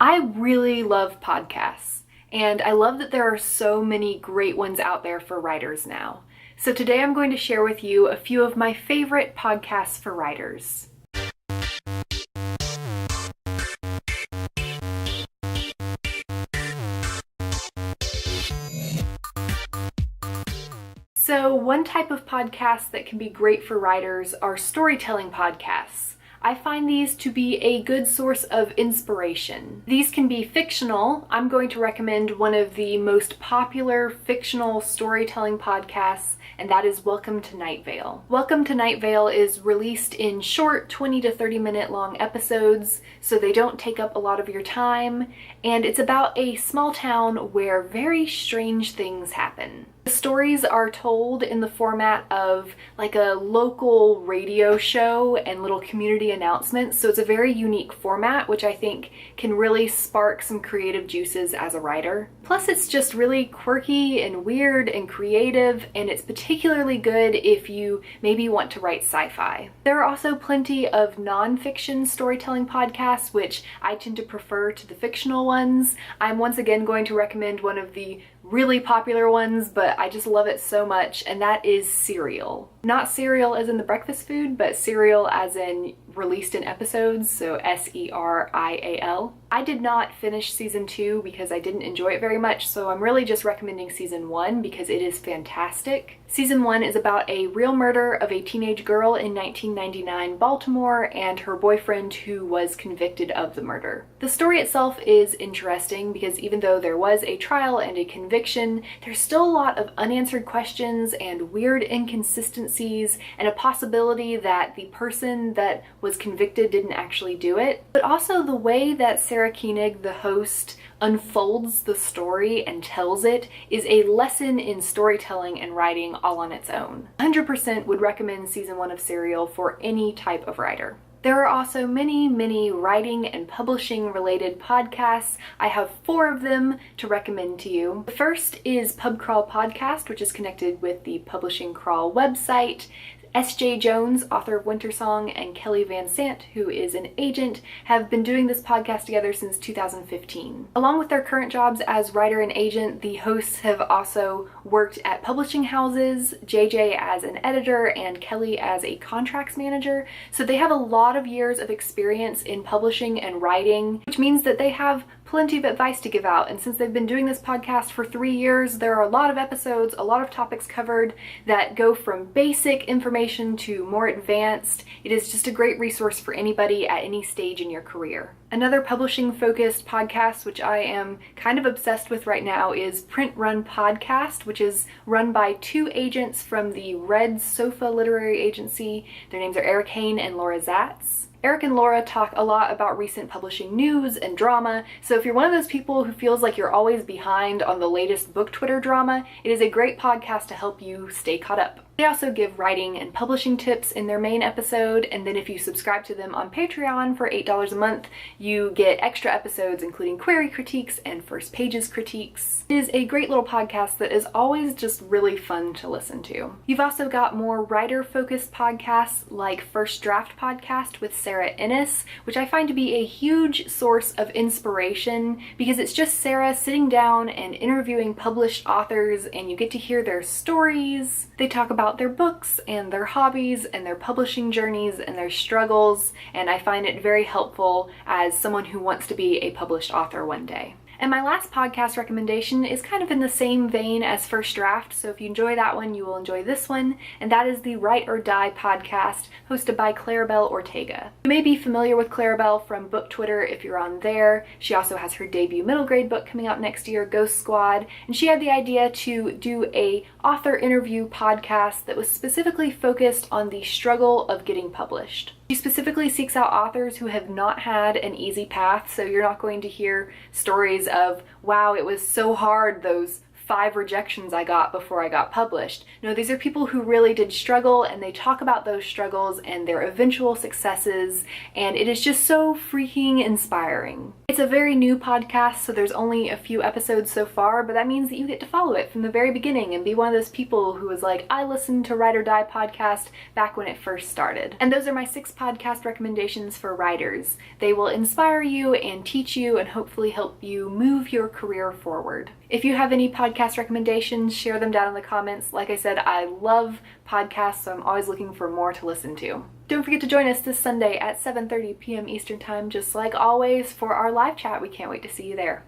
I really love podcasts, and I love that there are so many great ones out there for writers now. So today I'm going to share with you a few of my favorite podcasts for writers. So one type of podcast that can be great for writers are storytelling podcasts. I find these to be a good source of inspiration. These can be fictional. I'm going to recommend one of the most popular fictional storytelling podcasts, and that is Welcome to Night Vale. Welcome to Night Vale is released in short 20 to 30 minute long episodes, so they don't take up a lot of your time, and it's about a small town where very strange things happen. The stories are told in the format of like a local radio show and little community announcements, so it's a very unique format, which I think can really spark some creative juices as a writer. Plus, it's just really quirky and weird and creative, and it's particularly good if you maybe want to write sci-fi. There are also plenty of non-fiction storytelling podcasts, which I tend to prefer to the fictional ones. I'm once again going to recommend one of the really popular ones, but I just love it so much, and that is Serial. Not cereal as in the breakfast food, but serial as in released in episodes, so S-E-R-I-A-L. I did not finish season 2 because I didn't enjoy it very much, so I'm really just recommending season 1 because it is fantastic. Season 1 is about a real murder of a teenage girl in 1999 Baltimore and her boyfriend who was convicted of the murder. The story itself is interesting because even though there was a trial and a conviction, there's still a lot of unanswered questions and weird inconsistencies and a possibility that the person that was convicted didn't actually do it. But also the way that Sarah Koenig, the host, unfolds the story and tells it is a lesson in storytelling and writing all on its own. 100% would recommend season 1 of Serial for any type of writer. There are also many writing and publishing related podcasts. I have 4 of them to recommend to you. The first is Pub Crawl Podcast, which is connected with the Publishing Crawl website. S.J. Jones, author of Wintersong, and Kelly Van Sant, who is an agent, have been doing this podcast together since 2015. Along with their current jobs as writer and agent, the hosts have also worked at publishing houses, JJ as an editor and Kelly as a contracts manager, so they have a lot of years of experience in publishing and writing, which means that they have plenty of advice to give out. And since they've been doing this podcast for 3 years, there are a lot of episodes, a lot of topics covered that go from basic information to more advanced. It is just a great resource for anybody at any stage in your career. Another publishing focused podcast, which I am kind of obsessed with right now, is Print Run Podcast, which is run by 2 agents from the Red Sofa Literary Agency. Their names are Eric Hain and Laura Zatz. Eric and Laura talk a lot about recent publishing news and drama, so if you're one of those people who feels like you're always behind on the latest book Twitter drama, it is a great podcast to help you stay caught up. They also give writing and publishing tips in their main episode, and then if you subscribe to them on Patreon for $8 a month, you get extra episodes including query critiques and first pages critiques. It is a great little podcast that is always just really fun to listen to. You've also got more writer-focused podcasts like First Draft Podcast with Sarah Ennis, which I find to be a huge source of inspiration because it's just Sarah sitting down and interviewing published authors, and you get to hear their stories. They talk about their books and their hobbies and their publishing journeys and their struggles, and I find it very helpful as someone who wants to be a published author one day. And my last podcast recommendation is kind of in the same vein as First Draft, so if you enjoy that one, you will enjoy this one, and that is the Write or Die podcast, hosted by Claribel Ortega. You may be familiar with Claribel from Book Twitter if you're on there. She also has her debut middle grade book coming out next year, Ghost Squad, and she had the idea to do a author interview podcast that was specifically focused on the struggle of getting published. She specifically seeks out authors who have not had an easy path, so you're not going to hear stories of, wow, it was so hard those 5 rejections I got before I got published. No, these are people who really did struggle, and they talk about those struggles and their eventual successes, and it is just so freaking inspiring. It's a very new podcast, so there's only a few episodes so far, but that means that you get to follow it from the very beginning and be one of those people who was like, I listened to Write or Die podcast back when it first started. And those are my 6 podcast recommendations for writers. They will inspire you and teach you and hopefully help you move your career forward. If you have any podcast recommendations, share them down in the comments. Like I said, I love podcasts, so I'm always looking for more to listen to. Don't forget to join us this Sunday at 7:30 p.m. Eastern Time, just like always, for our live chat. We can't wait to see you there.